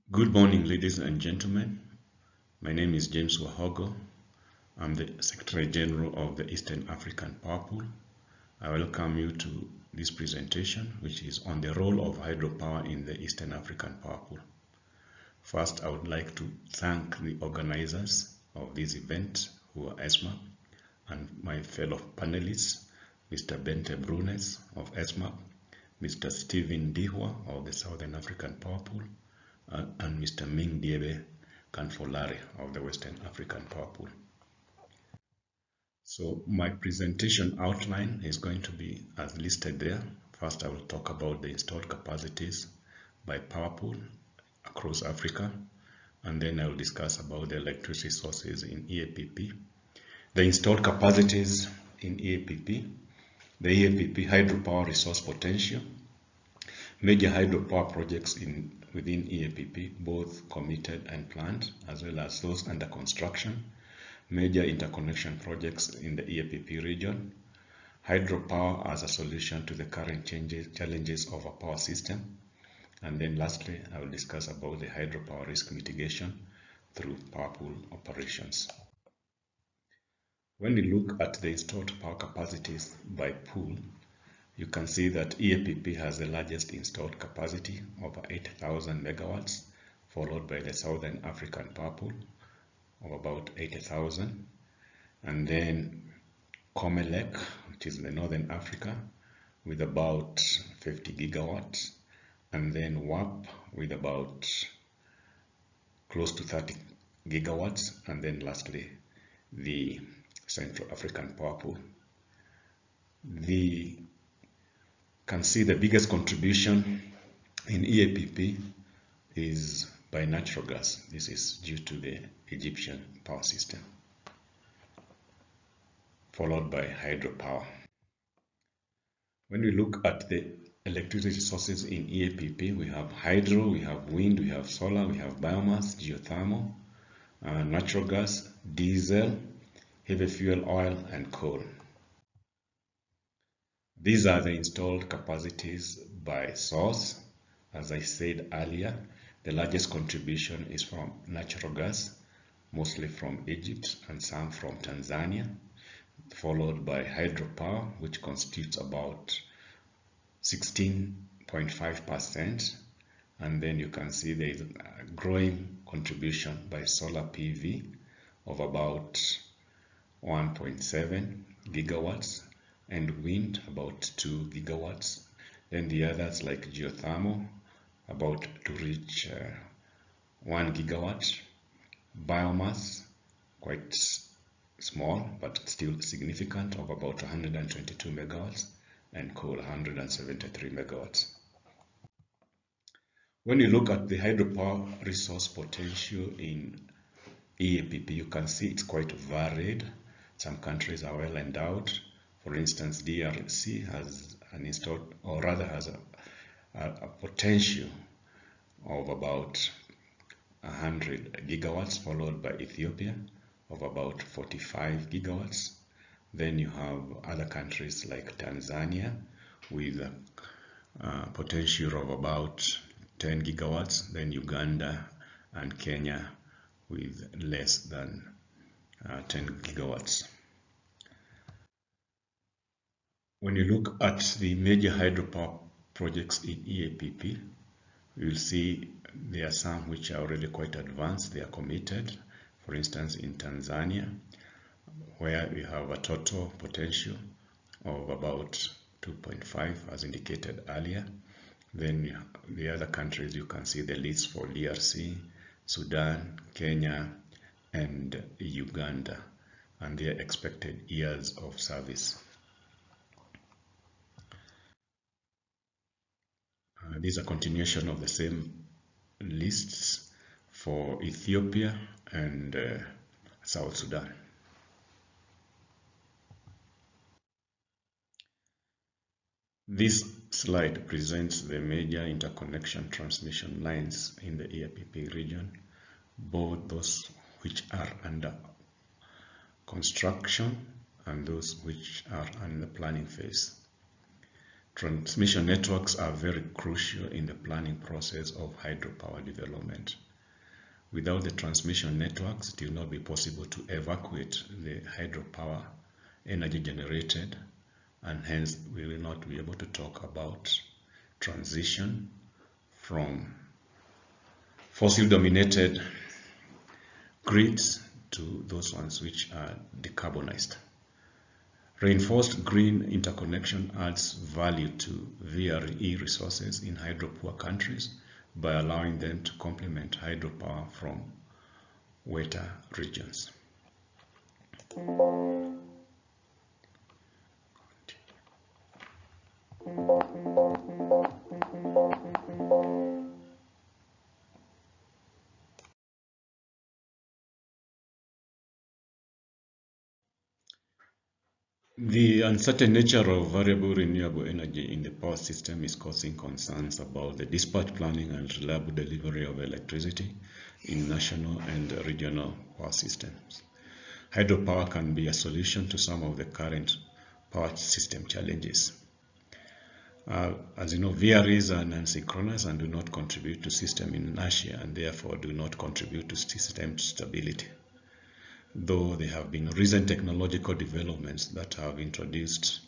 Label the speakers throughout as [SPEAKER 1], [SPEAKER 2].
[SPEAKER 1] Good morning, ladies and gentlemen. My name is James Wahogo. I'm the Secretary General of the Eastern African Power Pool. I welcome you to this presentation, which is on the role of hydropower in the Eastern African Power Pool. First, I would like to thank the organizers of this event, who are ESMAP, and my fellow panelists, Mr. Bente Brunes of ESMAP, Mr. Stephen Dihwa of the Southern African Power Pool, and Mr. Ming Diebe Kanfolari of the Western African Power Pool. So my presentation outline is going to be as listed there. First, I will talk about the installed capacities by power pool across Africa, and then I will discuss about the electricity sources in EAPP, the installed capacities in EAPP, the EAPP hydropower resource potential, major hydropower projects within EAPP, both committed and planned, as well as those under construction, major interconnection projects in the EAPP region, hydropower as a solution to the current challenges of a power system, and then lastly, I will discuss about the hydropower risk mitigation through power pool operations. When we look at the installed power capacities by pool, you can see that EAPP has the largest installed capacity, over 8,000 megawatts, followed by the Southern African Power Pool of about 80,000, and then Comelec, which is in the Northern Africa, with about 50 gigawatts, and then WAP with about close to 30 gigawatts, and then lastly the Central African Power Pool. Can see the biggest contribution in EAPP is by natural gas. This is due to the Egyptian power system, followed by hydropower. When we look at the electricity sources in EAPP, we have hydro, we have wind, we have solar, we have biomass, geothermal, natural gas, diesel, heavy fuel oil, and coal. These are the installed capacities by source. As I said earlier, the largest contribution is from natural gas, mostly from Egypt and some from Tanzania, followed by hydropower, which constitutes about 16.5%. And then you can see there is a growing contribution by solar PV of about 1.7 gigawatts, and wind about 2 gigawatts. Then the others like geothermal about to reach 1 gigawatt, biomass quite small but still significant of about 122 megawatts, and coal 173 megawatts. When you look at the hydropower resource potential in EAPP, you can see it's quite varied. Some countries are well endowed. For instance, DRC has an installed, or rather has a potential of about 100 gigawatts, followed by Ethiopia of about 45 gigawatts. Then you have other countries like Tanzania with a potential of about 10 gigawatts, then Uganda and Kenya with less than 10 gigawatts. When you look at the major hydropower projects in EAPP, you'll see there are some which are already quite advanced, they are committed. For instance, in Tanzania, where we have a total potential of about 2.5 as indicated earlier. Then the other countries, you can see the list for DRC, Sudan, Kenya, and Uganda, and their expected years of service. These are continuation of the same lists for Ethiopia and South Sudan. This slide presents the major interconnection transmission lines in the EAPP region, both those which are under construction and those which are in the planning phase. Transmission networks are very crucial in the planning process of hydropower development. Without the transmission networks, it will not be possible to evacuate the hydropower energy generated, and hence we will not be able to talk about transition from fossil-dominated grids to those ones which are decarbonized. Reinforced green interconnection adds value to VRE resources in hydro-poor countries by allowing them to complement hydropower from wetter regions. The uncertain nature of variable renewable energy in the power system is causing concerns about the dispatch planning and reliable delivery of electricity in national and regional power systems. Hydropower can be a solution to some of the current power system challenges. As you know, VREs are non-synchronous and do not contribute to system inertia and therefore do not contribute to system stability. Though there have been recent technological developments that have introduced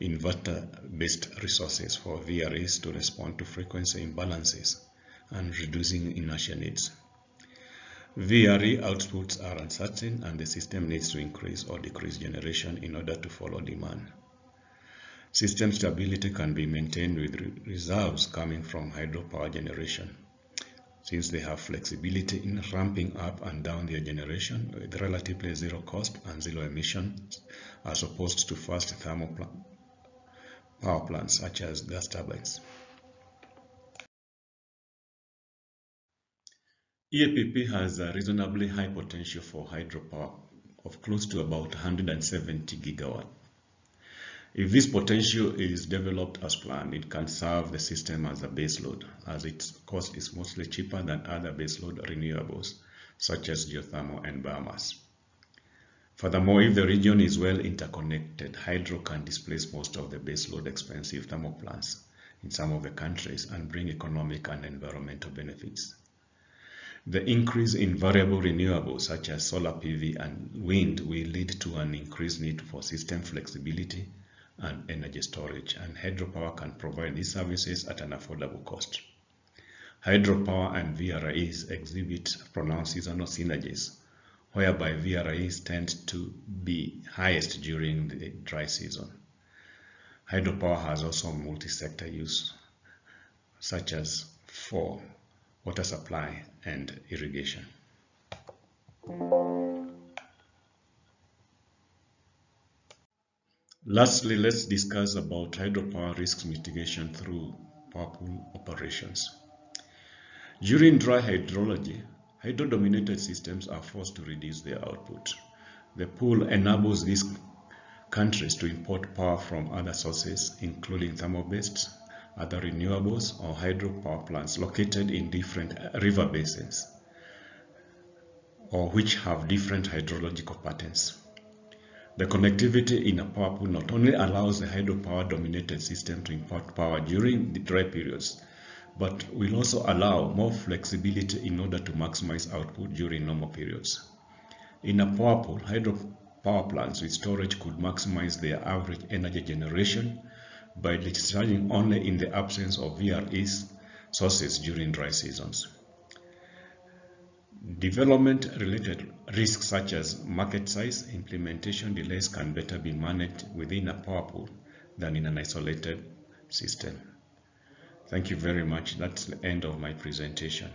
[SPEAKER 1] inverter-based resources for VREs to respond to frequency imbalances and reducing inertia needs. VRE outputs are uncertain and the system needs to increase or decrease generation in order to follow demand. System stability can be maintained with reserves coming from hydropower generation, since they have flexibility in ramping up and down their generation with relatively zero cost and zero emissions, as opposed to fast thermal power plants such as gas turbines. EAPP has a reasonably high potential for hydropower of close to about 170 gigawatt. If this potential is developed as planned, it can serve the system as a baseload, as its cost is mostly cheaper than other baseload renewables, such as geothermal and biomass. Furthermore, if the region is well interconnected, hydro can displace most of the baseload expensive thermal plants in some of the countries and bring economic and environmental benefits. The increase in variable renewables such as solar PV and wind will lead to an increased need for system flexibility and energy storage, and hydropower can provide these services at an affordable cost. Hydropower and VREs exhibit pronounced seasonal synergies, whereby VREs tend to be highest during the dry season. Hydropower has also multi-sector use, such as for water supply and irrigation. Lastly, let's discuss about hydropower risk mitigation through power pool operations. During dry hydrology, hydro-dominated systems are forced to reduce their output. The pool enables these countries to import power from other sources, including thermal-based, other renewables, or hydropower plants located in different river basins, or which have different hydrological patterns. The connectivity in a power pool not only allows the hydropower dominated system to import power during the dry periods, but will also allow more flexibility in order to maximize output during normal periods. In a power pool, hydropower plants with storage could maximize their average energy generation by discharging only in the absence of VRE sources during dry seasons. Development-related risks such as market size, implementation delays can better be managed within a power pool than in an isolated system. Thank you very much. That's the end of my presentation.